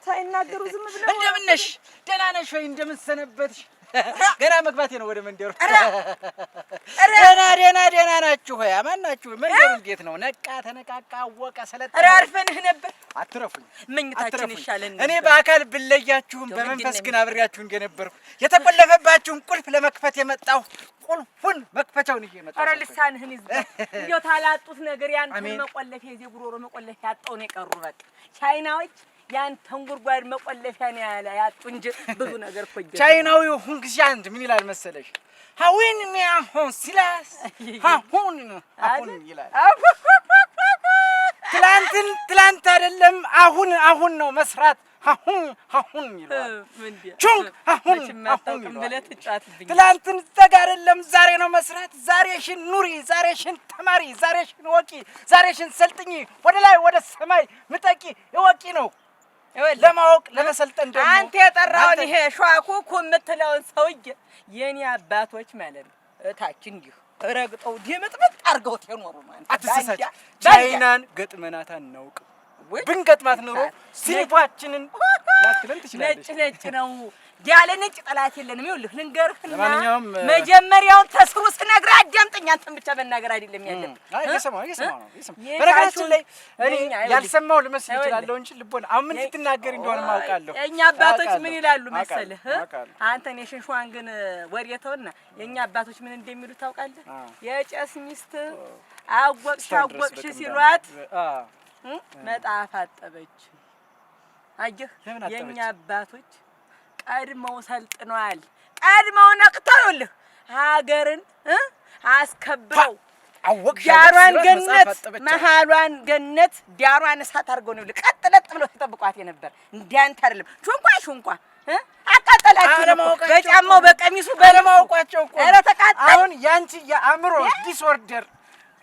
ታይናገሩ ዝም ብለው እንደምን ነሽ? ደህና ነሽ ወይ? እንደምን ሰነበትሽ? ገና መግባቴ ነው ወደ መንደሩ። ደህና ናችሁ ሆይ? አማን ናችሁ? መንደሩ እንዴት ነው? ነቃ ተነቃቃ አወቀ ሰለጠነ? ኧረ አርፈንህ ነበር። አትረፉኝ። መኝታችን ይሻለን። እኔ በአካል ብለያችሁም በመንፈስ ግን አብሬያችሁ እንደነበርኩ የተቆለፈባችሁን ቁልፍ ለመክፈት የመጣሁ ቁልፉን መክፈቻውን ይዤ መጣሁ። ኧረ ልሳንህን ይዝጋ። እንዴው ታላጡት ነገር ያንተን መቆለፊያ የዚህ ጉሮሮ መቆለፊያ ያጣው ነው የቀሩ። በቃ ቻይናዎች ያንተን ጉድጓድ መቆለፊያ ነው ያጡ እንጂ ብዙ ነገር ፈጀ። ቻይናዊው ሁንግዚ አንድ ምን ይላል መሰለሽ? ሀዊን ሚያሆን ሲላስ አሁን ይላል። ትላንት አይደለም አሁን ነው መስራት። አሁን ይላል። ቹንግ አሁን ብለህ ትጫወትብኝ። ትላንትን ዘጋ አይደለም ዛሬ ነው መስራት። ዛሬሽን ኑሪ፣ ዛሬሽን ተማሪ፣ ዛሬሽን ወቂ፣ ዛሬሽን ሰልጥኝ፣ ወደ ላይ ወደ ሰማይ ምጠቂ እወቂ ነው ለማወቅ ለመሰልጠን። ደግሞ አንተ የጠራውን ይሄ ሸዋኩኩ የምትለውን ሰውዬ የኔ አባቶች ማለት ነው እታች እንዲሁ ረግጠው ድምጥምጥ አድርገውት የኖሩ ማለት። አትሰሳች። ቻይናን ገጥመናት አናውቅም። ብንገጥማት ኑሮ ሲልባችንን ላትለን ትችላለች። ነጭ ነው ያለ ነጭ ጠላት የለንም። ይኸውልህ ልንገርህና ለማንኛውም መጀመሪያውን ተስሩ ስነግርህ አዳምጠኝ። አንተን ብቻ መናገር አይደለም ያለብህ። እየሰማሁ ነው። በነገራችን ላይ እኔ ያልሰማሁ ልመስል እችላለሁ እንጂ ልቦና አሁን ምን ስትናገር እንደሆነ ማውቃለሁ። የእኛ አባቶች ምን ይላሉ መሰለህ? አንተን የሽንሽዋን ግን ወሬተውና የእኛ አባቶች ምን እንደሚሉ ታውቃለህ? የጨስ ሚስት አወቅሽ ሲሏት መጣፍ አጠበች። አየህ የእኛ አባቶች ቀድመው ሰልጥነዋል። ቀድመው ነቅተው ይኸውልህ ሀገርን አስከብረው ዳሯን ገነት መሀሏን ገነት ዳሯን እሳት አድርገው ነው ይኸውልህ ቀጥ ለጥ ብለው ተጠብቋት የነበር። እንዳንተ አይደለም ሹንኳ አቃጠላችሁ በጫማው በቀሚሱ ባለማወቋቸው እኮ። ኧረ ተቃጠል። አሁን ያንቺ የአእምሮ ዲስኦርደር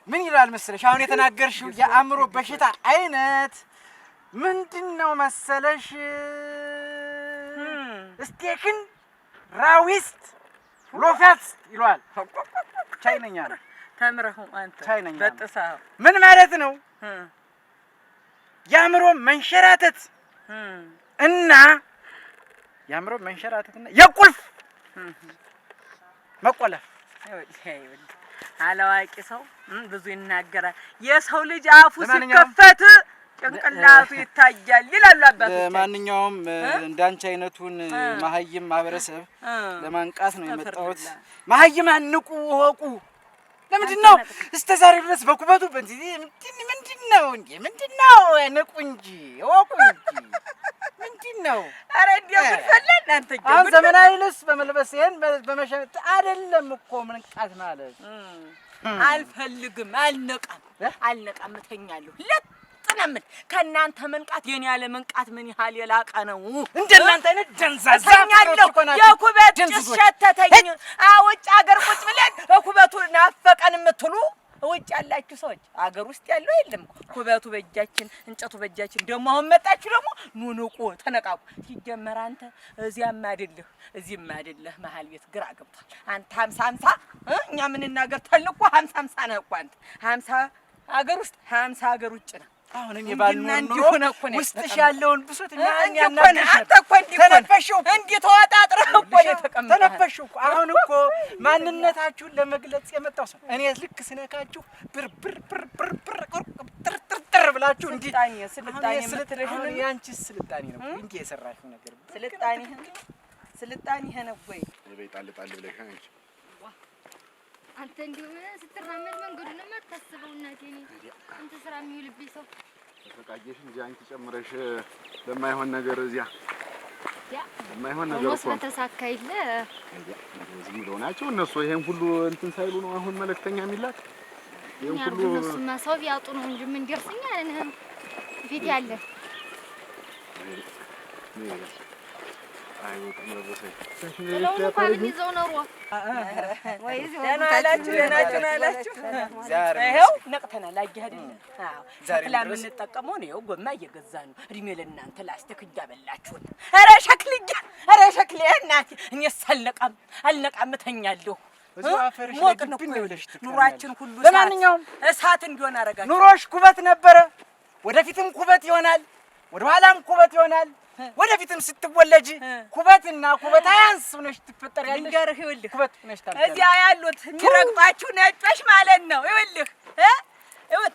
ምን ይላል መሰለሽ? አሁን የተናገርሽው የአእምሮ በሽታ አይነት ምንድነው መሰለሽ? ስቴክን ራዊስት ሎፋትስ ይሏል። ቻይነኛ ነው። ተምረህ አንተ ቻይነኛ በጥሳው ምን ማለት ነው? የአእምሮ መንሸራተት እና የአእምሮ መንሸራተትና የቁልፍ መቆለፍ። አላዋቂ ሰው ብዙ ይናገራል። የሰው ልጅ አፉ ሲከፈት ጭንቅላቱ ይታያል ይላሉ አባቶች። ለማንኛውም እንዳንቺ አይነቱን መሀይም ማህበረሰብ ለማንቃት ነው የመጣሁት። መሀይም አንቁ ወቁ። ለምንድን ነው እስከ ዛሬ ድረስ በኩበቱ በእንዚህ ምንድነው ንቁ እንጂ ወቁ እንጂ ምንድነው? ኧረ እንደው ብትፈለን አንተ አሁን ዘመናዊ ልብስ በመልበስ ይሄን በመሸጥ አይደለም እኮ መንቃት ማለት። አልፈልግም፣ አልነቃም እተኛለሁ። ለጥነም ከእናንተ መንቃት የኔ ያለ መንቃት ምን ያህል የላቀ ነው። እንደናንተ አይነት ደንዛዛ ተኛለሁ። የኩበት ጭስ ሸተተኝ። ውጭ ሀገር ቁጭ ብለን ኩበቱ ናፈቀን የምትሉ ውጭ ያላችሁ ሰዎች አገር ውስጥ ያለው የለም። ኩበቱ በእጃችን እንጨቱ በእጃችን። ደግሞ አሁን መጣችሁ ደግሞ ኑንቁ ተነቃቁ። ሲጀመር አንተ እዚያም አይደለህ እዚህም አይደለህ መሀል ቤት ግራ ገብቷል። አንተ 50 እኛ ምን እናገር ተልቆ 50 ነህ እኮ አንተ 50 አገር ውስጥ 50 አገር ውጭ ነህ። አሁን እኔ ባልኖር ውስጥሽ ያለውን ብሶት ተነፈሽው እንዲህ ተወጣጥረህ እኮ የተቀመጥኩ ተነፈሽው። አሁን እኮ ማንነታችሁን ለመግለጽ የመጣው ሰው እኔ ልክ ስነካችሁ ብር ብላችሁ እንዲህ ስልጣኔ የምትለሽ ነው። ያንቺ ስልጣኔ ነው እንጂ የሰራሽው ነገር ስልጣኔ ነው ወይ ጣል ብለሽ አንቺ አንተ እንዲሁ ስትራመድ መንገዱንም አታስበው። እናቴ ነኝ አንተ ስራ የሚውልብኝ ሰው ተፈቃየሽ እንጂ አንቺ ጨምረሽ ለማይሆን ነገር እዚያ ለማይሆን ነገር እኮ ተሳካ ይለ እዚህ ብለው ናቸው እነሱ። ይሄን ሁሉ እንትን ሳይሉ ነው አሁን መልእክተኛ የሚላክ። ይሄን ሁሉ እነሱማ ሰው ቢያጡ ነው እንጂ ምን ደርስኛ ነን ፊት ያለ አይ ወጣ መረሰኝ ይዘው ነው ወይ ደህናችሁ ይኸው ነቅተናል። አየህ አይደል? አዎ ሸክላ የምንጠቀመው ነው። ጎማ እየገዛን ነው። እድሜ ለእናንተ ላስቲክ እያበላችሁን። ኧረ ሸክሌ እናቴ እኔስ አልነቃም እተኛለሁ። ሞቅ ነው ኑሯችን ሁሉ ለማንኛውም እሳት እንዲሆን አደረጋችሁ። ኑሮሽ ኩበት ነበረ፣ ወደፊትም ኩበት ይሆናል፣ ወደ ኋላም ኩበት ይሆናል። ወደፊትም ስትወለጂ ኩበትና ኩበት አያንስ ሆነሽ ትፈጠሪያለሽ። ልንገርህ ይኸውልህ ኩበት ሆነሽ ታልፈለሽ እዚያ ያሉት የሚረግጧችሁ ነጮች ማለት ነው። ይኸውልህ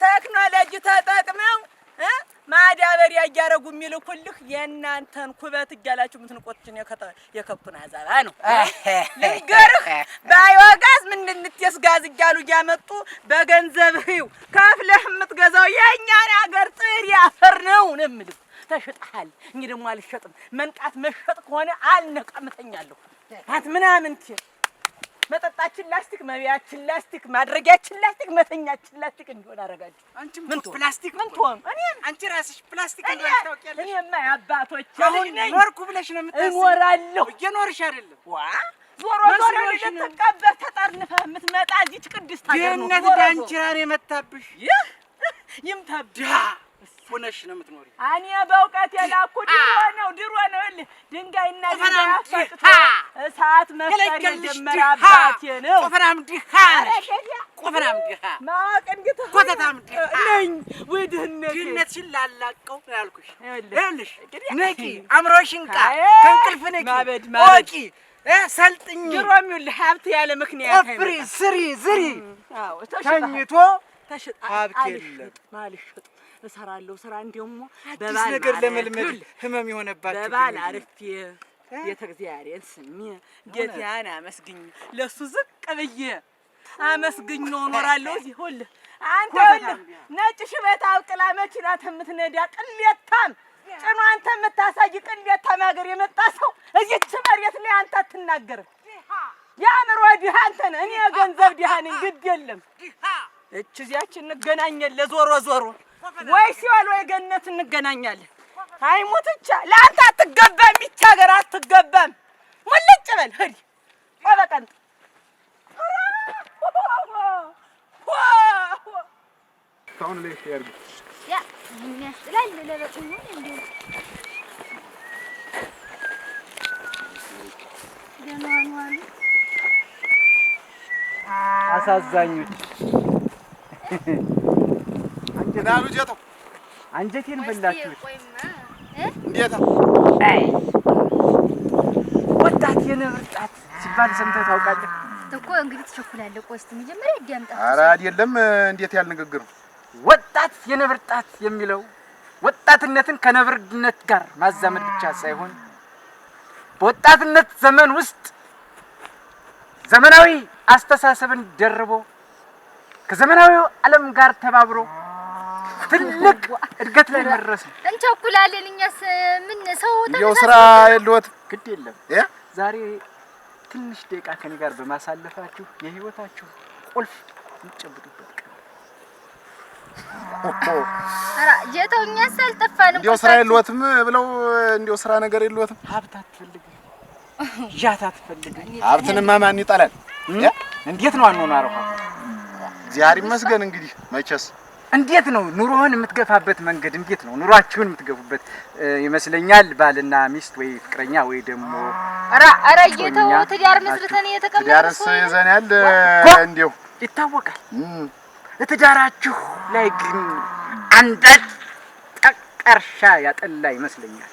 ቴክኖሎጂ ተጠቅመው ማዳበሪያ እያደረጉ የሚልኩልህ የእናንተን ኩበት እያላችሁ የምትንቆችን የከብቱን አዛባ ነው። ልንገርህ ባዮጋዝ ምንንትስ ጋዝ እያሉ እያመጡ በገንዘብህ ከፍለህ የምትገዛው የእኛን ሀገር ጥሬ አፈር ነው የምልህ። ተሽጠሃል። እኔ ደግሞ አልሸጥም። መንቃት መሸጥ ከሆነ አልነቀምተኛለሁ። አት ምናምን መጠጣችን ላስቲክ፣ መብያችን ላስቲክ፣ ማድረጊያችን ላስቲክ፣ መተኛችን ላስቲክ እንዲሆን አደረጋችሁ። አንቺ ምን ፕላስቲክ ምን ትሆን? አንቺ ራስሽ ፕላስቲክ እንደሆነ ታውቂያለሽ። እኔማ የአባቶች አሁን ኖርኩ ብለሽ ነው የምታስበው? እኖራለሁ። እየኖርሽ አይደለም ዋ ዞሮ ልትቀበር ተጠርንፈህ የምትመጣ እዚች ቅድስት ሀገር ነው። ድህነት ዳንቺ ራን የመታብሽ ይምታብህ ሆነሽ ነው የምትኖሪ። እኔ በእውቀት የላኩ ድሮ ነው ድንጋይና ድንጋይ አፋጭቶ እሳት መፍጠር የጀመረ አባቴ ነው። ቆፈራም ድሃ ማወቅ እንዴት ኮተታም ድሃ ነኝ። ወይ ድህነትሽን ላላቀው ነው ያልኩሽ። ይኸውልሽ ነቂ፣ አእምሮሽን ቃ ከእንቅልፍ ነቂ፣ ወቂ ሰልጥኝ። ድሮም ይኸውልህ ሀብት ያለ ምክንያት ቆፍሪ፣ ስሪ፣ ዝሪ። ተኝቶ ሀብት የለም ማልሸጥ እሰራለሁ። ስራ እንደውም አዲስ ነገር ለመልመድ ህመም የሆነባችሁ በባል አርፌ ቤተ እግዚአብሔርን ስሜ ጌታዬን አመስግኝ ለሱ ዝቅ ብዬ አመስግኜው እኖራለሁ። እዚህ ሁሉ አንተ ነጭ ሽበት አብቅላ መኪና የምትነዳ ቅሌታም ጭኑ አንተ የምታሳይ ቅሌታም ሀገር የመጣ ሰው እዚህች መሬት ላይ አንተ አትናገርም። የአእምሮ ድሃ አንተ ነህ። እኔ የገንዘብ ድሃ ነኝ። ግድ የለም እዚያችን እንገናኛለን። ዞሮ ዞሮ ወይ ሲኦል ወይ ገነት እንገናኛለን። አይሞት ብቻ ለአንተ አትገባም። ይህች ሀገር አትገባም። ሙልጭ በል ሂድ በቀንጥ ታውን ላይ ያርግ ያ የሚያስጥላል ለበጥኝ እንዴ ደማዋን አሳዛኞች አንጀታሉ ጀተው አንጀቴን በላችሁ። እንዴት አይ ወጣት የነብር ጣት ሲባል ሰምተህ ታውቃለህ? እኮ እንግዲህ ትቸኩላለህ። ቆይ እስኪ መጀመሪያ ያዳምጣ። ኧረ አይደለም። እንዴት ያለ ንግግር ነው? ወጣት የነብር ጣት የሚለው ወጣትነትን ከነብርነት ጋር ማዛመድ ብቻ ሳይሆን በወጣትነት ዘመን ውስጥ ዘመናዊ አስተሳሰብን ደርቦ ከዘመናዊው ዓለም ጋር ተባብሮ ትልቅ እድገት ላይ መድረስ ነው። እንቸኩላለን። እኛስ ምን ሰው እንደው ስራ የለዎት? ግድ የለም። ዛሬ ትንሽ ደቂቃ ከኔ ጋር በማሳለፋችሁ የህይወታችሁ ቁልፍ እንጨብጡበት ቀን። ኧረ ጀተው እኛስ አልጠፋንም። እንደው ስራ የለዎትም ብለው እንደው ስራ ነገር የለዎትም? ሀብት አትፈልግም፣ ዣት አትፈልግም። ሀብትንማ ማን ይጠላል? እንዴት ነው አኗኗርህ? እግዚአብሔር ይመስገን። እንግዲህ መቼስ እንዴት ነው ኑሮህን የምትገፋበት መንገድ? እንዴት ነው ኑሯችሁን የምትገፉበት? ይመስለኛል ባልና ሚስት ወይ ፍቅረኛ ወይ ደግሞ ኧረ ጌታው ትዳር መስርተን የተቀመጥን ትዳርስ ይዘናል። እንደው ይታወቃል። ለትዳራችሁ ላይ ግን አንዳች ጠቀርሻ ያጠላ ይመስለኛል።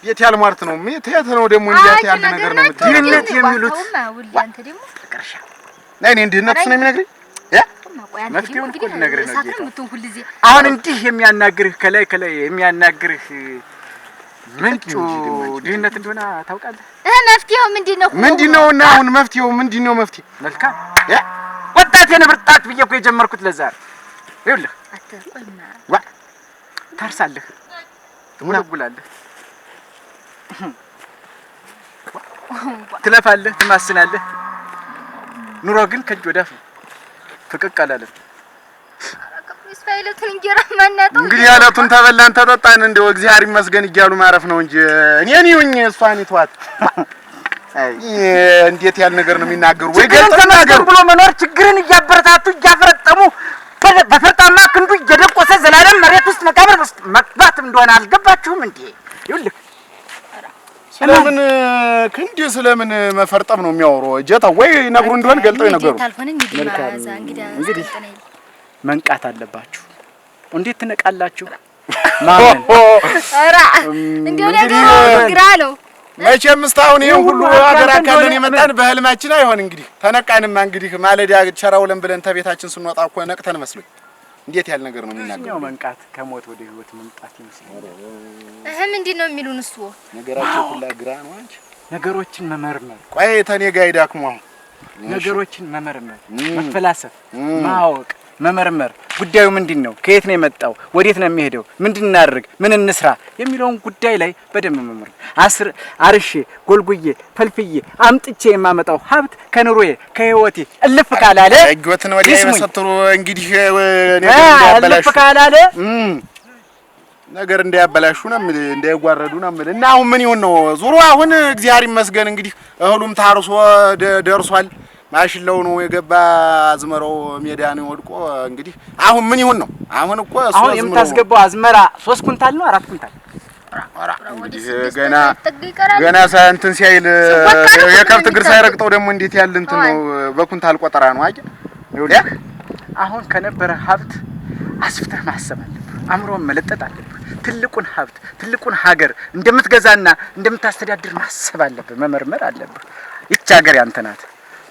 የት ያልሟርት ነው? የት ነው ደግሞ እንዴት ያለ ነገር ነው? ድህነት የሚሉት አንተ ደግሞ ጠቀርሻ እኔ ድህነትስ ነው የሚነግረኝ? መፍትሄውን እኮ ልነግርህ ነው። አሁን እንዲህ የሚያናግርህ ከላይ የሚያናግርህ ምንጩ ድህነት እንደሆነ ታውቃለህ? መፍትሄው ምንድነው? ምንድነውና አሁን መፍትሄው ምንድነው? መፍትሄ መልካም ወጣት የነብር ጣት ብዬ እኮ የጀመርኩት ለዛ ነው። ይኸውልህ ዋ ታርሳለህ፣ ትወለጉላለህ፣ ትለፋለህ፣ ትማስናለህ። ኑሮ ግን ከእጅ ወዳፍ ነው። ፍቅቅ አላለም። ስፋይለቱን እንጀራ ማናጠው እንግዲህ ያለቱን ተበላን ተጠጣን እንደው እግዚአብሔር ይመስገን እያሉ ማረፍ ነው እንጂ እኔን ይሁኝ እሷን ይተዋት። አይ እንዴት ያለ ነገር ነው የሚናገሩ? ወይ ገንዘብ ብሎ መኖር ችግርን እያበረታቱ እያፈረጠሙ በፈርጣማ ክንዱ እየደቆሰ ዘላለም መሬት ውስጥ መቃብር ውስጥ መግባት እንደሆነ አልገባችሁም እንዴ? ይኸውልህ ስለምን ክንድ ስለምን መፈርጠም ነው የሚያወሩ? ጀታ ወይ ነግሩ እንደሆነ ገልጠው ይነገሩ። እንግዲህ መንቃት አለባችሁ። እንዴት ትነቃላችሁ? ማመን ኧረ እንደው ነገሩ ግራ ነው። መቼም እስካሁን ይሄን ሁሉ ሀገር አካለን የመጣን በህልማችን አይሆን እንግዲህ ተነቃንማ እንግዲህ ማለዳ ቸራውለን ብለን ተቤታችን ስንወጣ እኮ ነቅተን መስሎኝ እንዴት ያለ ነገር ነው የሚናገረው? መንቃት ከሞት ወደ ህይወት መምጣት ይመስላል። ምንድን ነው የሚሉን? እሱ ነገራቸው ሁላ ግራ ነው። አንቺ ነገሮችን መመርመር ቆይ ተኔ ጋር ይዳክሙ። ነገሮችን መመርመር፣ መፈላሰፍ፣ ማወቅ፣ መመርመር ጉዳዩ ምንድነው? ከየት ነው የመጣው? ወዴት ነው የሚሄደው? ምንድን እናድርግ? ምን እንስራ? የሚለውን ጉዳይ ላይ በደንብ መመርመር። አርሼ ጎልጉዬ ፈልፍዬ አምጥቼ የማመጣው ሀብት ከኑሮዬ ከህይወቴ እልፍ ካላለ እግወትን ወዲያ የመሰተሩ እንግዲህ እልፍ ካላለ ነገር እንዳያበላሹ ነው እንዳይጓረዱ ነው እና አሁን ምን ይሁን ነው ዙሩ። አሁን እግዚአብሔር ይመስገን እንግዲህ እህሉም ታርሶ ደርሷል። ማሽላው ነው የገባ አዝመራው ሜዳ ነው ወድቆ እንግዲህ አሁን ምን ይሁን ነው? አሁን እኮ አሁን የምታስገባው አዝመራ 3 ኩንታል ነው 4 ኩንታል? እንግዲህ ገና እንትን ሲያይል የከብት እግር ሳይረግጠው ደግሞ እንዴት ያለ እንትን ነው በኩንታል ቆጠራ ነው አየ። ይኸውልህ አሁን ከነበረ ሀብት አስፍተህ ማሰብ አለብህ። አእምሮን መለጠጥ አለብህ። ትልቁን ሀብት ትልቁን ሀገር እንደምትገዛና እንደምታስተዳድር ማሰብ አለብህ። መመርመር አለብህ። ይህች ሀገር ያንተ ናት።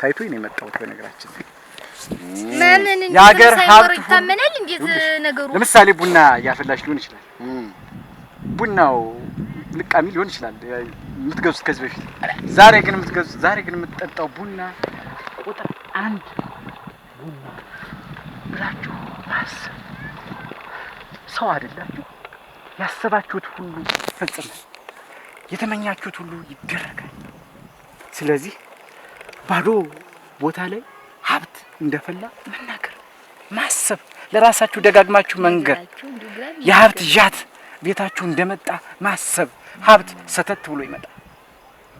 ታይቶኝ ነው የመጣሁት። በነገራችን ማንን የሀገር ሀብት ይታመናል እንዴ ነገሩ? ለምሳሌ ቡና እያፈላሽ ሊሆን ይችላል። ቡናው ልቃሚ ሊሆን ይችላል የምትገዙት ከዚህ በፊት። ዛሬ ግን የምትጠጣው ቡና ቁጥር 1 ቡና ብላችሁ ማሰብ። ሰው አይደላችሁ። ያሰባችሁት ሁሉ ይፈጸማል። የተመኛችሁት ሁሉ ይደረጋል። ስለዚህ ባዶ ቦታ ላይ ሀብት እንደፈላ መናገር፣ ማሰብ፣ ለራሳችሁ ደጋግማችሁ መንገር። የሀብት ዣት ቤታችሁ እንደመጣ ማሰብ። ሀብት ሰተት ብሎ ይመጣል።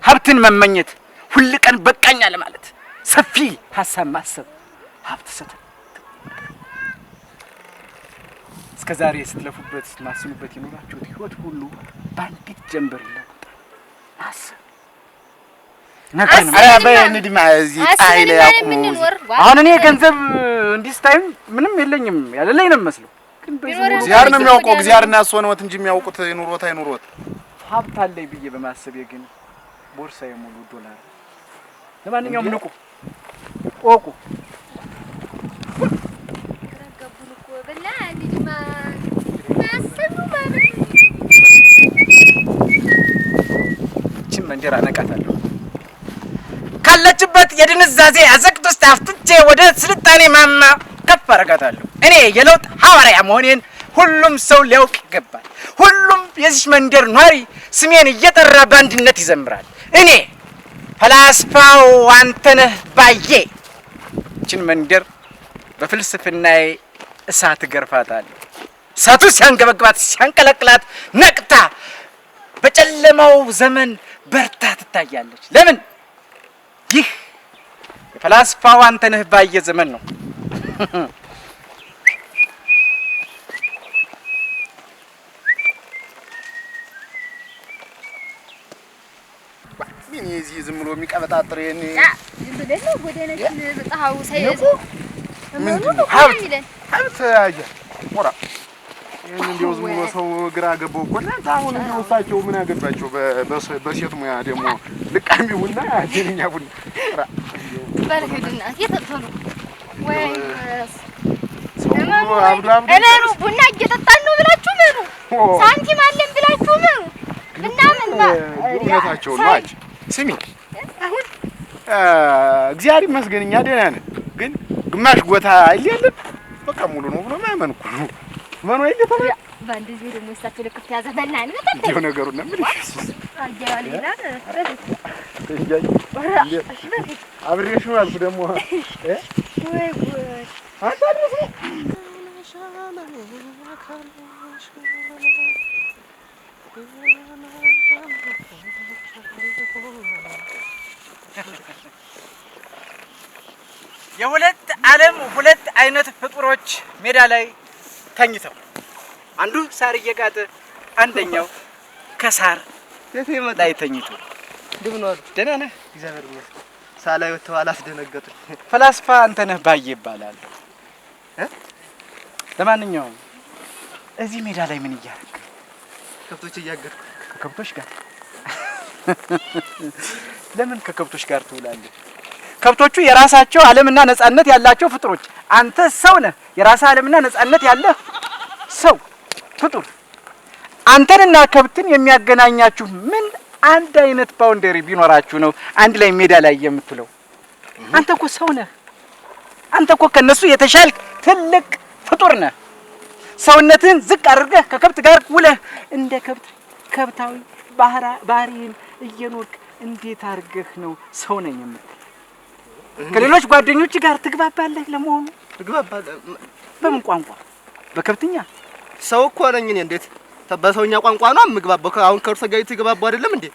ሀብትን መመኘት፣ ሁል ቀን በቃኝ አለ ማለት፣ ሰፊ ሀሳብ ማሰብ። ሀብት ሰተት እስከዛሬ ስትለፉበት ስትማስኑበት የኖራችሁት ህይወት ሁሉ በአንዲት ጀንበር ይለወጣል። ማሰብ አሁን እኔ ገንዘብ እንዲህ ስታይም ምንም የለኝም ያለለኝ ነው የሚመስለው። ግን እግዚአብሔር ነው የሚያውቀው። እግዚአብሔርና እሱ ነው እንጂ የሚያውቁት ኑሮት አይኑሮት። ሀብት አለኝ ብዬ በማሰብ ግን ቦርሳዬ ሙሉ ዶላር። ለማንኛውም ንቁ፣ ቆቁ እቺን መንጀራ ነቃታለሁ። ካለችበት የድንዛዜ አዘቅት ውስጥ አፍትቼ ወደ ስልጣኔ ማማ ከፍ አደርጋታለሁ። እኔ የለውጥ ሐዋርያ መሆኔን ሁሉም ሰው ሊያውቅ ይገባል። ሁሉም የዚህ መንደር ኗሪ ስሜን እየጠራ በአንድነት ይዘምራል። እኔ ፈላስፋው አንተነህ ባዬ እቺን መንደር በፍልስፍናዬ እሳት ገርፋታለሁ። እሳቱ ሲያንገበግባት ሲያንቀለቅላት ነቅታ በጨለማው ዘመን በርታ ትታያለች። ለምን? ይህ የፈላስፋው አንተነህ ባዬ ዘመን ነው። ምን እዚህ ዝም ብሎ የሚቀበጣጥር የኔ ዝም ብለን ነው ጎደነችን በጣው ሳይዙ ሀብት አያ ሞራ ይሄን እንደው ዝም ብሎ ሰው ግራ ገባው እኮ እና አሁን እንደው እሳቸው ምን ያገባቸው በሴት ሙያ ደግሞ ልቃሚ ቡና አጀኛ ቡና በልህድና እየተጠሉ ወይ እመኑ ቡና እየጠጣን ነው ብላችሁ ምኑ ሳንቲም አለን ብላችሁ ምኑ ምናምን እውነታቸው ነው። አጭ ስሚ አሁን እግዚአብሔር ይመስገን እኛ ደህና ነን። ግን ግማሽ ጎታ አይደለም በቃ ሙሉ ነው ብሎ ማመን እኮ ነው። ማኑ አይደለም ባንድ ጊዜ ደግሞ እሳቸው ለክፍት ያዘበና ነው እንዴው ነገሩ ነው ምን አያሌላ አብሬሽ ነው አልኩ ደግሞ ወይ ጉድ አታድርሱ የሁለት ዓለም ሁለት አይነት ፍጡሮች ሜዳ ላይ ተኝተው አንዱ ሳር እየጋጠ አንደኛው ከሳር ላይ ተኝቶ እንደምን ዋሉ? ደህና ነህ? እግዚአብሔር ይመስገን። ሳላይ ወጥተው አላስደነገጡኝ። ፈላስፋ አንተነህ ባዬ ይባላል። ለማንኛውም እዚህ ሜዳ ላይ ምን እያደረግህ? ከብቶች እያገድኩ። ከከብቶች ጋር? ለምን ከከብቶች ጋር ትውላለህ? ከብቶቹ የራሳቸው ዓለምና ነጻነት ያላቸው ፍጡሮች፣ አንተ ሰው ነህ። የራስህ ዓለምና ነጻነት ያለህ ሰው ፍጡር። አንተንና ከብትን የሚያገናኛችሁ ምን አንድ አይነት ባውንደሪ ቢኖራችሁ ነው አንድ ላይ ሜዳ ላይ የምትውለው? አንተ እኮ ሰው ነህ። አንተ እኮ ከነሱ የተሻልክ ትልቅ ፍጡር ነህ። ሰውነትህን ዝቅ አድርገህ ከከብት ጋር ውለህ እንደ ከብት ከብታዊ ባህሪህን እየኖርክ እንዴት አድርገህ ነው ሰው ነኝ የምትል? ከሌሎች ጓደኞች ጋር ትግባባለህ? ለመሆኑ ትግባባለህ? በምን ቋንቋ? በከብትኛ? ሰው እኮ ነኝ እኔ። እንዴት በሰውኛ ቋንቋ ነው የምግባባው? አሁን ከእርሶ ጋር እየተግባቡ አይደለም እንዴ?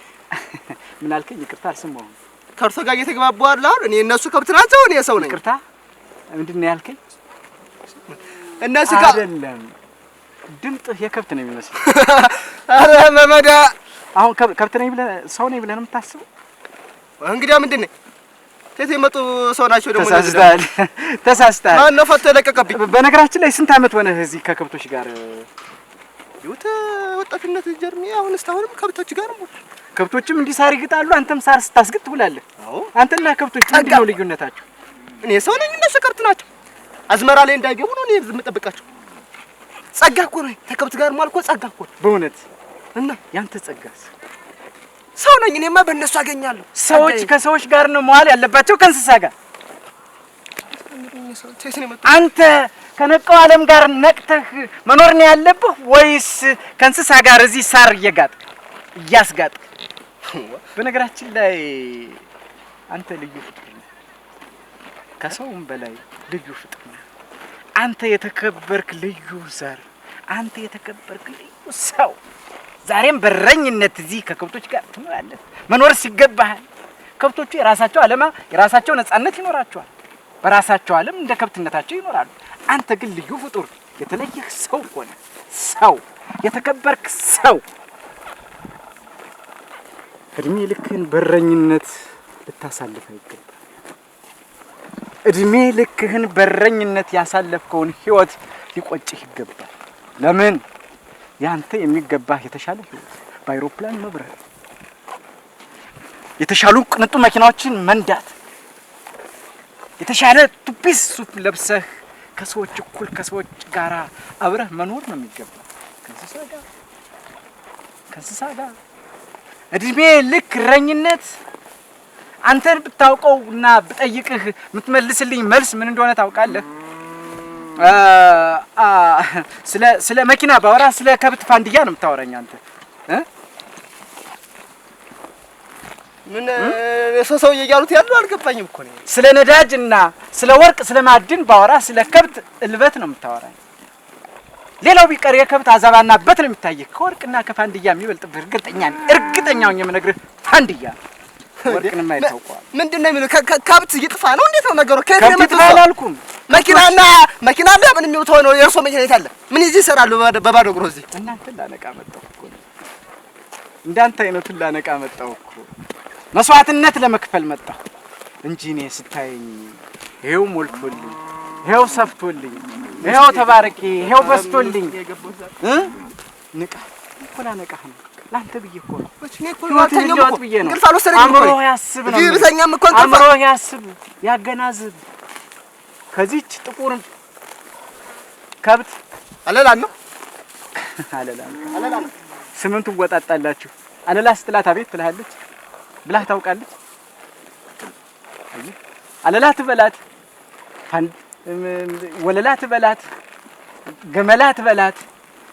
ምን አልከኝ? ይቅርታ አልሰማሁም። ከእርሶ ጋር እየተግባቡ አይደል? አሁን እኔ እነሱ ከብት ናቸው፣ እኔ ሰው ነኝ። ይቅርታ ምንድን ነው ያልከኝ? እነሱ ጋር አይደለም፣ ድምጥህ የከብት ነው የሚመስለው። አረ መመዳ አሁን ከብት ነኝ ብለህ ሰው ነኝ ብለህ ነው የምታስበው? እንግዲህ ምንድን ነው ከየት የመጡ ሰው ናቸው ደግሞ? ተሳስተሃል፣ ተሳስተሃል። ማን ነው ፈቶ የለቀቀብኝ? በነገራችን ላይ ስንት ዓመት ሆነህ እዚህ ከከብቶች ጋር? ይውት ወጣትነት ጀርሚ። አሁን እስካሁንም ከብቶች ጋር ነው። ከብቶችም እንዲህ ሳር ይግጣሉ፣ አንተም ሳር ስታስግጥ ትውላለህ። አዎ። አንተና ከብቶች ምንድን ነው ልዩነታቸው? እኔ ሰው ነኝ፣ እነሱ ከብት ናቸው። አዝመራ ላይ እንዳይገቡ ነው እኔ የምጠብቃቸው። ጸጋ እኮ ነው ከከብት ጋር ማለት እኮ ጸጋ እኮ በእውነት። እና ያንተ ጸጋስ? ሰው ነኝ እኔማ፣ በእነሱ አገኛለሁ። ሰዎች ከሰዎች ጋር ነው መዋል ያለባቸው ከእንስሳ ጋር። አንተ ከነቀው ዓለም ጋር ነቅተህ መኖር ነው ያለብህ ወይስ ከእንስሳ ጋር እዚህ ሳር እየጋጥክ እያስጋጥክ? በነገራችን ላይ አንተ ልዩ ፍጡር ነህ፣ ከሰውም በላይ ልዩ ፍጡር ነህ። አንተ የተከበርክ ልዩ ዘር፣ አንተ የተከበርክ ልዩ ሰው። ዛሬም በረኝነት እዚህ ከከብቶች ጋር ትኖራለህ። መኖር ሲገባሃል። ከብቶቹ የራሳቸው ዓለማ የራሳቸው ነጻነት ይኖራቸዋል። በራሳቸው ዓለም እንደ ከብትነታቸው ይኖራሉ። አንተ ግን ልዩ ፍጡር፣ የተለየህ ሰው ሆነ ሰው፣ የተከበርክ ሰው። እድሜ ልክህን በረኝነት ልታሳልፍ አይገባም። እድሜ ልክህን በረኝነት ያሳለፍከውን ህይወት ሊቆጭህ ይገባል። ለምን? ያንተ የሚገባህ የተሻለ ህይወት፣ በአይሮፕላን መብረር፣ የተሻሉ ቅንጡ መኪናዎችን መንዳት፣ የተሻለ ቱፒስ ሱፍ ለብሰህ ከሰዎች እኩል ከሰዎች ጋር አብረህ መኖር ነው የሚገባ። ከእንስሳ ጋር እድሜ ልክ እረኝነት። አንተን ብታውቀውና ብጠይቅህ የምትመልስልኝ መልስ ምን እንደሆነ ታውቃለህ? ስለ መኪና ባወራ ስለ ከብት ፋንድያ ነው የምታወራኝ አንተ። ምን ሰውዬ እያሉት ያሉ አልገባኝም እኮ ነው። ስለ ነዳጅና ስለ ወርቅ ስለ ማዕድን ባወራ ስለ ከብት እልበት ነው የምታወራኝ። ሌላው ቢቀር የከብት አዛባና በት ነው የሚታየህ። ከወርቅና ከፋንድያ የሚበልጥብህ እርግጠኛው የምነግርህ ፋንድያ። ወርቅንም አይታውቀዋል። ምንድን ነው የሚለው? ከብት ይጥፋ ነው? እንዴት ነው ነገሩ? ከብት ይጥፋ አላልኩም። መኪና ለምን የሚሉት ሆኖ የእርሶ መኪና የት አለ? ምን ይዤ እሰራለሁ በባዶ እግሮ እዚህ? እናንተን ላነቃ መጣሁ እኮ ነው። እንዳንተ አይነቱን ላነቃ መጣሁ እኮ። መስዋዕትነት ለመክፈል መጣሁ እንጂ እኔ ስታየኝ ይሄው ሞልቶልኝ፣ ይሄው ሰፍቶልኝ፣ ይሄው ተባረኬ፣ ይሄው በስቶልኝ ንቃ እኮ ላነቃህ ነው። ላንተ ብዬ እኮ ነው። አእምሮህ ያስብ ነው። አእምሮህ ያስብ፣ ያገናዝብ። ከዚች ጥቁር ከብት አለላ ነው አለላ ስምንቱ ወጣጣላችሁ። አለላ ስትላት አቤት ትልሃለች ብላህ ታውቃለች። አለላ ትበላት፣ ወለላ ትበላት፣ ገመላ ትበላት፣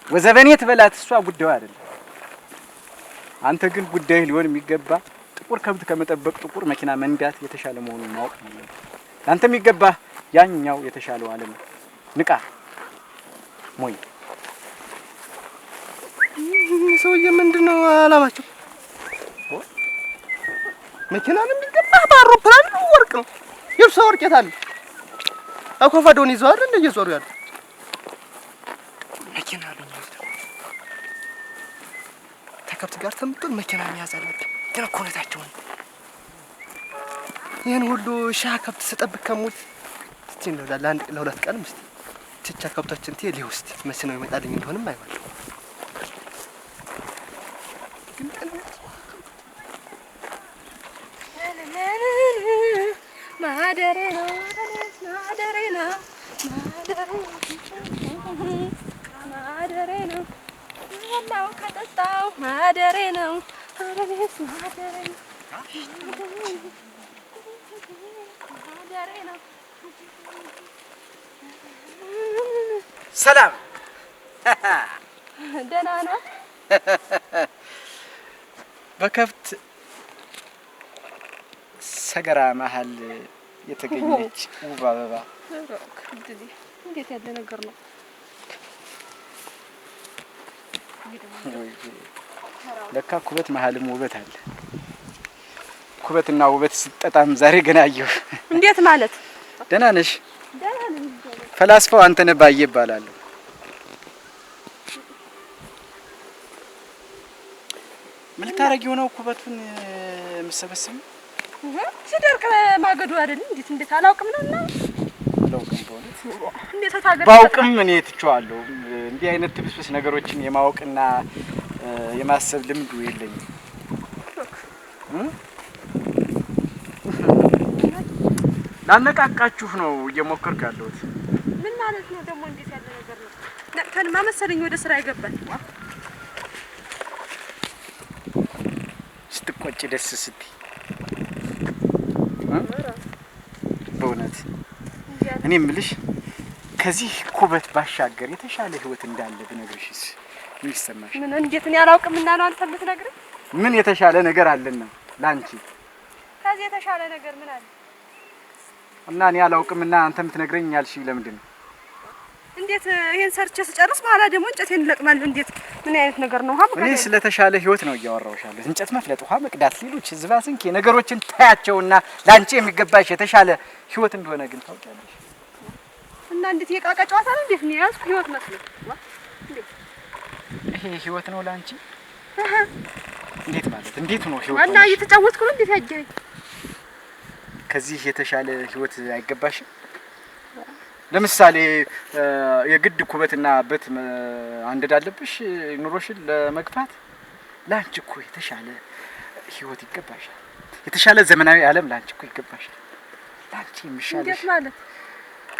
ወዘበኔ ትበላት፣ እሷ ጉዳዩ አይደለም። አንተ ግን ጉዳይ ሊሆን የሚገባ ጥቁር ከብት ከመጠበቅ ጥቁር መኪና መንዳት የተሻለ መሆኑን ማወቅ ነው። አንተ የሚገባ ያኛው የተሻለው ዓለም ነው። ንቃ ሞይ። ሰውዬ ምንድነው አላማቸው? መኪና ነው የሚገባ? በአውሮፕላን ነው? ወርቅ ነው? የእርሷ ወርቅ የት አለ? አኮፋዶን ይዘው አይደል እየዞሩ ያሉ? መኪና ነው ከብት ጋር ተምቶን መኪና መያዝ አለብኝ። ግን እኮ እውነታቸውን ይህን ሁሉ ሻህ ከብት ስጠብቅ ከሙት እስቲ እንደው ለሁለት ቀን ምስቲ ቸቻ ከብቶችን ትይ ሊውስጥ መስነው ይመጣልኝ እንደሆነም አይዋለሁ ማደሬ ነው ማደሬ ነው ያለው ከጠጣው ማደሬ ነው አረቤስ ማደሬ ነው ማደሬ ነው ሰላም ደህና ነው በከብት ሰገራ መሀል የተገኘች ውብ አበባ እንዴት ያለ ነገር ነው ለካ ኩበት መሀልም ውበት አለ ኩበትና ውበት ሲጣጣም ዛሬ ገና አየሁ እንዴት ማለት ደህና ነሽ ፈላስፋው አንተነህ ባዬ ይባላል ምን ልታረጊው ነው ኩበቱን የምትሰበስቢው ሲደርቅ ማገዱ አይደል እንዴት አላውቅም ነውና አላውቅም በእውነት እንዴት ታገዱ ባውቅም እኔ ትቼዋለሁ እንዲህ አይነት ትብስብስ ነገሮችን የማወቅና የማሰብ ልምዱ የለኝም ላነቃቃችሁ ነው እየሞከርኩ ያለሁት ምን ማለት ነው ደግሞ እንዴት ያለ ነገር ነው ነቅተንማ መሰለኝ ወደ ስራ ይገባል ስትቆጪ ደስ ስትይ በእውነት እኔ የምልሽ ከዚህ ኩበት ባሻገር የተሻለ ህይወት እንዳለ ብነግርሽስ ምን ይሰማሽ ምን እንዴት እኔ አላውቅምና ነው አንተ የምትነግረኝ ምን የተሻለ ነገር አለና ላንቺ ከዚህ የተሻለ ነገር ምን አለ እና እኔ አላውቅምና አንተ የምትነግረኝ ያልሽ ለምንድን ነው እንዴት ይሄን ሰርቼ ስጨርስ በኋላ ደግሞ እንጨቴን ለቅማለሁ እንዴት ምን አይነት ነገር ነው ሀብ እኔ ስለተሻለ ህይወት ነው እያወራሁሻለሁ እንጨት መፍለጥ ውሃ መቅዳት ሌሎች ዝባዝንኬ ነገሮችን ታያቸውና ላንቺ የሚገባሽ የተሻለ ህይወት እንደሆነ ግን ታውቂያለሽ እና እንዴት የቃቃ ጨዋታ ነው እንዴት ነው ያዝኩ ህይወት መስሎ ይሄ ህይወት ነው ላንቺ እንዴት ማለት እንዴት ነው ህይወት እና እየተጫወትኩ ነው እንዴት ያጀኝ ከዚህ የተሻለ ህይወት አይገባሽም ለምሳሌ የግድ ኩበትና በት አንደድ አለብሽ ኑሮሽን ለመግፋት ላንቺ እኮ የተሻለ ህይወት ይገባሻል የተሻለ ዘመናዊ ዓለም ላንቺ እኮ ይገባሻል ላንቺ የሚሻልሽ እንዴት ማለት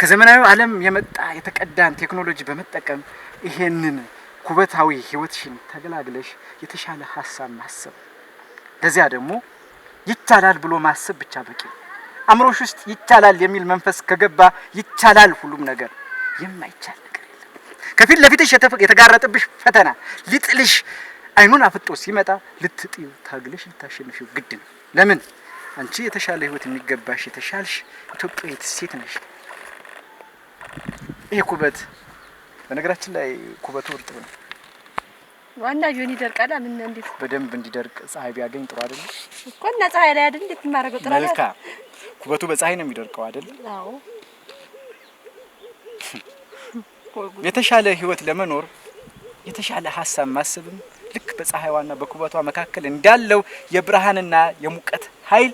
ከዘመናዊ ዓለም የመጣ የተቀዳን ቴክኖሎጂ በመጠቀም ይሄንን ኩበታዊ ህይወትሽን ተገላግለሽ የተሻለ ሐሳብ ማሰብ ለዚያ ደግሞ ይቻላል ብሎ ማሰብ ብቻ በቂ አምሮሽ ውስጥ ይቻላል የሚል መንፈስ ከገባ ይቻላል ሁሉም ነገር የማይቻል ነገር የለም ከፊት ለፊትሽ የተጋረጠብሽ ፈተና ሊጥልሽ አይኑን አፍጦ ሲመጣ ልትጥዩ ታግለሽ ልታሸንፊው ግድ ነው ለምን አንቺ የተሻለ ህይወት የሚገባሽ የተሻልሽ ኢትዮጵያዊት ሴት ነሽ ይሄ ኩበት በነገራችን ላይ ኩበቱ እርጥብ ነው ዋና ጆኒ ይደርቃል ምን እንዴት በደንብ እንዲደርቅ ፀሐይ ቢያገኝ ጥሩ አይደል እኮ እና ፀሐይ ላይ አይደል እንዴት ማረገው ጥራ መልካም ኩበቱ በፀሐይ ነው የሚደርቀው አይደል አዎ የተሻለ ህይወት ለመኖር የተሻለ ሐሳብ ማሰብም ልክ በፀሐይዋና በኩበቷ መካከል እንዳለው የብርሃንና የሙቀት ኃይል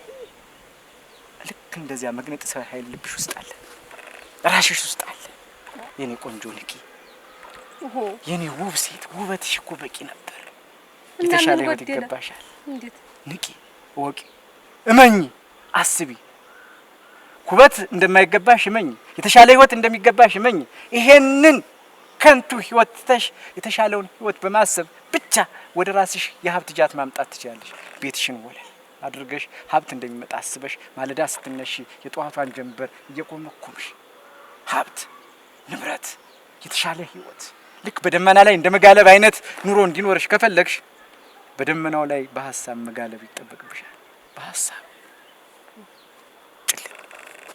ልክ እንደዚያ መግነጢሳዊ ኃይል ልብሽ ውስጥ አለ ራስሽ ውስጥ አለ የኔ ቆንጆ ንቂ የኔ ውብ ሴት ውበትሽ እኮ በቂ ነበር የተሻለ ህይወት ይገባሻል እንዴት ንቂ ወቂ እመኝ አስቢ ኩበት እንደማይገባሽ እመኝ የተሻለ ህይወት እንደሚገባሽ እመኝ ይሄንን ከንቱ ህይወት ተሽ የተሻለውን ህይወት በማሰብ ብቻ ወደ ራስሽ የሀብት ጃት ማምጣት ትችላለሽ ቤትሽን ወለል አድርገሽ ሀብት እንደሚመጣ አስበሽ ማለዳ ስትነሺ የጧቷን ጀንበር እየቆመኩምሽ ሀብት ንብረት የተሻለ ህይወት ልክ በደመና ላይ እንደመጋለብ አይነት ኑሮ እንዲኖርሽ ከፈለግሽ በደመናው ላይ በሐሳብ መጋለብ ይጠበቅብሻል በሐሳብ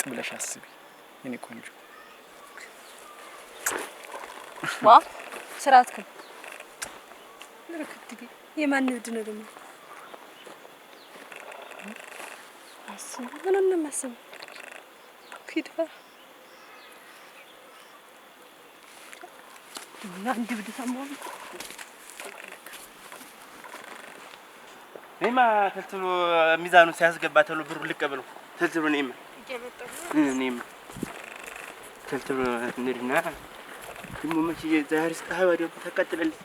ብለሽ አስቢ የኔ ቆንጆ ዋ ስራትክ ለከትግ የማን ንድ ነው ደግሞ አስብ ምንም ማሰብ ኪድፋ እና እንዴ ብድታማው እኔማ ተልትሎ ሚዛኑ ሲያስገባ ተሎ ብሩ ልቀበለው ተልትሎ እኔማ ተልትሎ እንድና ደግሞ መቼ ዛሬ ፀሐይ ወዲያው ተቀጥላለች።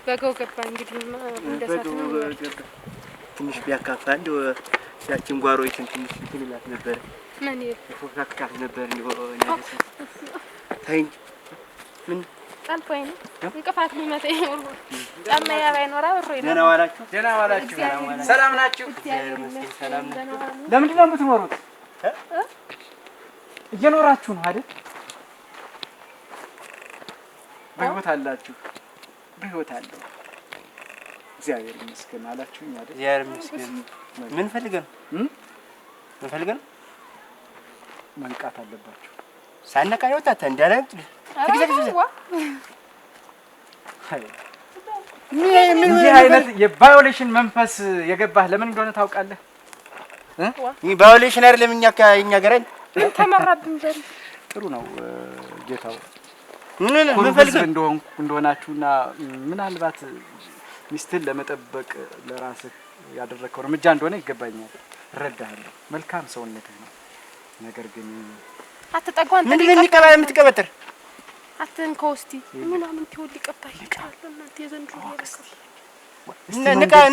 በጋው ገባ እንግዲህ እንደሳት ነው ገባ። ትንሽ ቢያካፋ እንደው ያችን ጓሮይትን ትንሽ ትልላት ነበር። ምን ተፎካክታት ነበር እንደው ያለሰ ታይኝ ምን ጣልፎኝ ነው እንቅፋት ሊመታ ይኖር ጫማ ባይኖር አብሮ ይኖር። ደህና ዋላችሁ? ደህና ዋላችሁ? ሰላም ናችሁ? ሰላም ናችሁ? ለምንድን ነው የምትኖሩት? እየኖራችሁ ነው አይደል? በህይወት አላችሁ? በህይወት አለው። እግዚአብሔር ይመስገን አላችሁኝ አይደል? እግዚአብሔር ይመስገን። ምን ፈልገን ምን ፈልገን መንቃት አለባችሁ። ሳነቃ ይወጣታ እንዳላንት እንዲህ አይነት የቫዮሌሽን መንፈስ የገባህ ለምን እንደሆነ ታውቃለህ? ይህ ቫዮሌሽን አይደለም። እኛ ገረን ተመራብን ዘር ጥሩ ነው ጌታው። ምን ፈልገን እንደሆናችሁና ምናልባት ሚስትህን ለመጠበቅ ለራስህ ያደረከው እርምጃ እንደሆነ ይገባኛል፣ እረዳሃለሁ። መልካም ሰውነትህ ነው። ነገር ግን አትጠጓን ምንድን ነው የምትቀበጥር? አትንከውስቲ ምናምን ትወል ይቀባል ይቻላል። እናንተ የዘንድሮ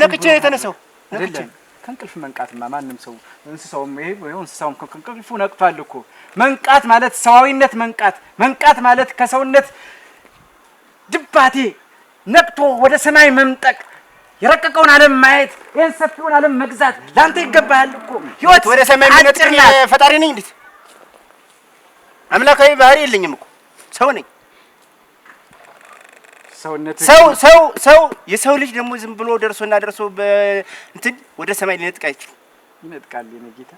ነቅቼ የተነሳው አይደለም። ከእንቅልፍ መንቃትማ ማንም ሰው እንስሳውም እንስሳውም ከእንቅልፉ ነቅቷል እኮ። መንቃት ማለት ሰዋዊነት መንቃት ማለት ከሰውነት ድባቴ ነቅቶ ወደ ሰማይ መምጠቅ፣ የረቀቀውን ዓለም ማየት፣ ይህን ሰፊውን ዓለም መግዛት ለአንተ ይገባሃል እኮ። ህይወት ወደ ሰማይ የሚነጥቅ ፈጣሪ ነኝ እንዴት? አምላካዊ ባህሪ የለኝም እኮ ሰው ነኝ። ሰው የሰው ልጅ ደግሞ ዝም ብሎ ደርሶ እንትን ወደ ሰማይ ሊነጥቅ አይችልም። ይነጥቃል የኔ ጌታ፣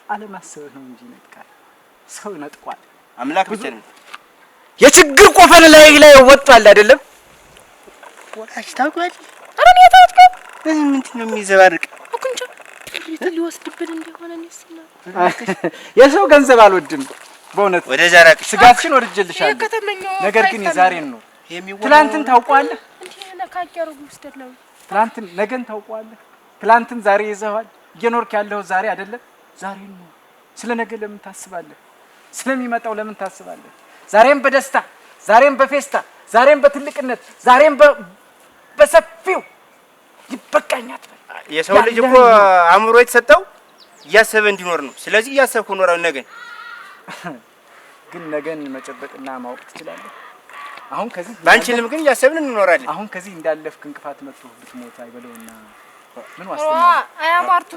አለማሰብህ ነው እንጂ ይነጥቃል። ሰው ይነጥቋል። አምላክ ብቻ ነው። የችግር ቆፈን ላይ ወጥቷል አይደለም? ወላሽ ታውቃለህ? አረ ነው ታውቃለህ? ምንድን ነው የሚዘባርቅ? አኩንቻ ሊወስድብን እንደሆነ ነስና የሰው ገንዘብ አልወድም በእውነት። ወደ ዛራቅ ስጋችን ወድጀልሻለሁ። ነገር ግን የዛሬን ነው። ትላንትን ታውቀዋለህ? እንዴ ነካቂያሩ ውስደለው ትላንትን ነገን ታውቀዋለህ? ትላንትን ዛሬ ይዘዋል። እየኖርክ ያለው ዛሬ አይደለም? ዛሬን ነው። ስለ ነገ ለምን ታስባለህ? ስለሚመጣው ለምን ታስባለህ? ዛሬም በደስታ፣ ዛሬም በፌስታ፣ ዛሬም በትልቅነት፣ ዛሬም በሰፊው ይበቃኛል። የሰው ልጅ እኮ አእምሮ የተሰጠው እያሰበ እንዲኖር ነው። ስለዚህ እያሰብኩ እኖራለሁ። ነገን ግን ነገን መጨበጥና ማወቅ ትችላለህ? አሁን ከዚህ ባንችልም ግን እያሰብን እንኖራለን። አሁን ከዚህ እንዳለፍክ እንቅፋት መጥቶ ብትሞት አይበለውና ምን ዋስትና? አያማርቱ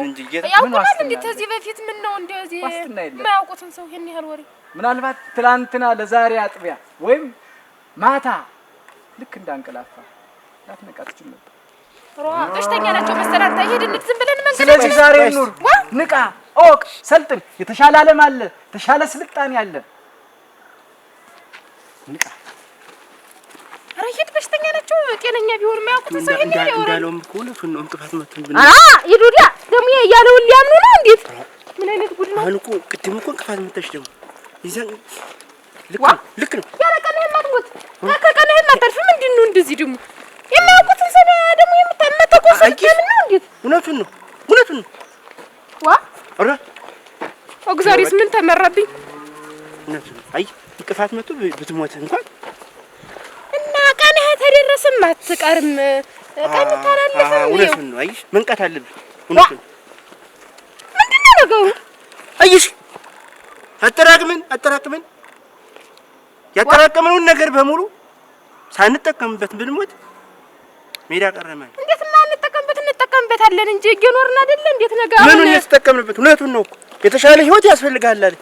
እንጂ ያውቁናል። እንዴ ከዚህ በፊት ምን ነው እንደዚህ የማያውቁትን ሰው ይሄን ያህል ወሬ። ምናልባት ትላንትና ለዛሬ አጥቢያ ወይም ማታ ልክ እንዳንቀላፋ ላትነቃ ትችል ነበር። በሽተኛ ናቸው መሰለህ አንተ። ይሄድን ዝም ብለን መንገድ። ስለዚህ ዛሬ ኑር፣ ንቃ፣ ኦቅ፣ ሰልጥን። የተሻለ ዓለም አለ፣ የተሻለ ስልጣኔ አለ። ንቃ። ኧረ ሂድ። በሽተኛ ናቸው። ጤነኛ ቢሆን የማያውቁትን ሰው ይሄን ያለው እንዳለውም እኮ እውነቱን ነው። እንቅፋት መጥቶብን ይዱዳ ደግሞ ያለውን ሊያምኑ ነው። እንዴት ምን አይነት ጉድ ነው? አሁን እኮ ቅድም እኮ እንቅፋት መጥተሽ ደግሞ ይዘን ልክ ነው። ያለቀነህ ማጥሞት ከቀነህ ማጠርፍ ምንድን ነው? እንደዚህ ደግሞ የማያውቁትን ሰው ደግሞ የምታመጣው ሰው ምን ነው? እንዴት እውነቱን ነው። ኧረ እግዚአብሔርስ ምን ተመራብኝ? እውነቱን ነው። አይ እንቅፋት መጥቶ ብትሞት እንኳን እና ቀንህ ተደረሰም አትቀርም። ቀን ታላለፈ። እውነቱን ነው። አይሽ መንቃት አለብህ። እውነቱን ምንድን ነው ነገሩ? አይሽ አጠራቅመን ያጠራቀምነውን ነገር በሙሉ ሳንጠቀምበት ብንሞት ሜዳ ቀረማል። እንዴት እንጠቀምበታለን እንጂ እየኖርን አይደለ? እንዴት ነገር ምኑን የተጠቀምንበት? እውነቱን ነው እኮ የተሻለ ህይወት ያስፈልጋል አለ።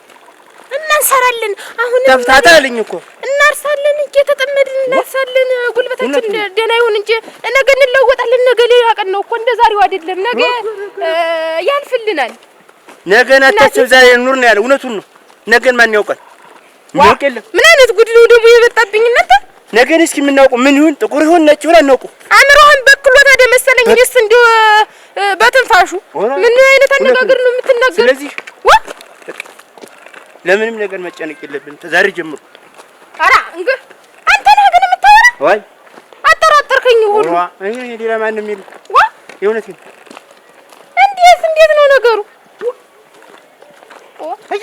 እናንሰራለን። አሁን ተፍታታ አለኝ እኮ እናርሳለን፣ እየተጠመድን እናርሳለን። ጉልበታችን ደህና ይሁን እንጂ ነገ እንለወጣለን። ነገ ሌላ ቀን ነው እኮ እንደ ዛሬው አይደለም። ነገ ያልፍልናል። ነገን አታስብ፣ ዛሬ ኑር ነው ያለው። እውነቱን ነው። ነገን ማን ያውቃል? የሚያውቅ የለም። ምን አይነት ጉድ ነው ደግሞ የመጣብኝ እናንተ? ነገን እስኪ የምናውቀው ምን ይሁን? ጥቁር ይሁን ነጭ ይሁን አናውቀው። አእምሮህን በክሎት ወደ መሰለኝ እኔስ እንደው በትንፋሹ ምን አይነት አነጋገር ነው የምትናገር? ስለዚህ ለምንም ነገር መጨነቅ የለብን ዛሬ ጀምሮ። ኧረ እንግዲህ አንተ ነህ ግን የምታወራ? ወይ አጠራጠርከኝ ሁሉ። እኔ ሌላ ማንም የለም። የእውነቴን እንዴት ነው ነገሩ?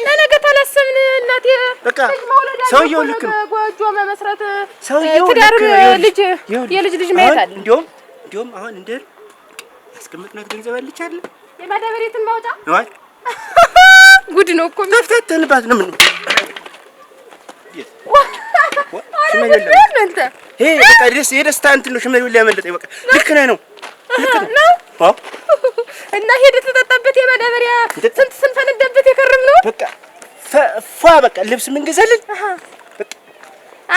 ለነገ ታላሰብን እናቴ በቃ ልጅ መውለድ አለ ሰውየው ልክ ነው። ጎጆ መመስረት ሰውየው ትዳር ልክ የልጅ ልጅ ማየት አለ። እንዲያውም አሁን እንደ ያስቀመጥናት ገንዘብ አለች አይደል? የማዳበሪያትን ማውጫ ወይ ጉድ ነው እኮ ተፍተንባት ነው ምን ይሄ በቃ የደስታ እንትን ነው። ሽመል ሊያመለጠኝ በቃ ልክ ነህ ነው እና ሄደህ ተጠጣበት የማዳበሪያ ስንት ስንፈነዳበት የከረም ነው። በቃ ፏ በቃ ልብስ ምን ገዛልን በቃ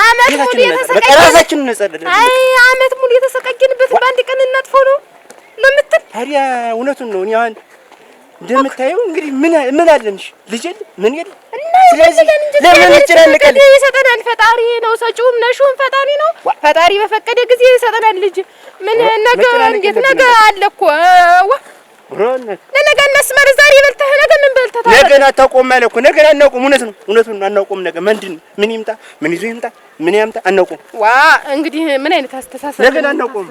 አመት ሙሉ የተሰቀየን ራሳችንን ነጸደደ። አይ አመት ሙሉ የተሰቀየንበት በአንድ ቀን እናጥፈው ነው ለምትል ታዲያ እውነቱን ነው። እኔ አሁን እንደምታየው እንግዲህ ምን አለንሽ ልጅ ምን የለ። ስለዚህ ለምን እንጨናነቃለን? ይሰጠናል ፈጣሪ ነው ሰጪውም ነሹም ፈጣሪ ነው። ፈጣሪ በፈቀደ ጊዜ ይሰጠናል ልጅ። ምን ነገ እንዴት ነገ አለ እኮ ለነገ እናስመር። ዛሬ በልተህ ነገ ምን በልተህ ታዲያ ነገን አታውቀውም ማለት እኮ ነገን አናውቀውም። እውነቱን አናውቀውም። ነገ ምን ይምጣ ምን ይዞ ይምጣ ምን ያምጣ አናውቀውም። ዋ እንግዲህ ምን አይነት አስተሳሰብ ነገን አናውቀውም።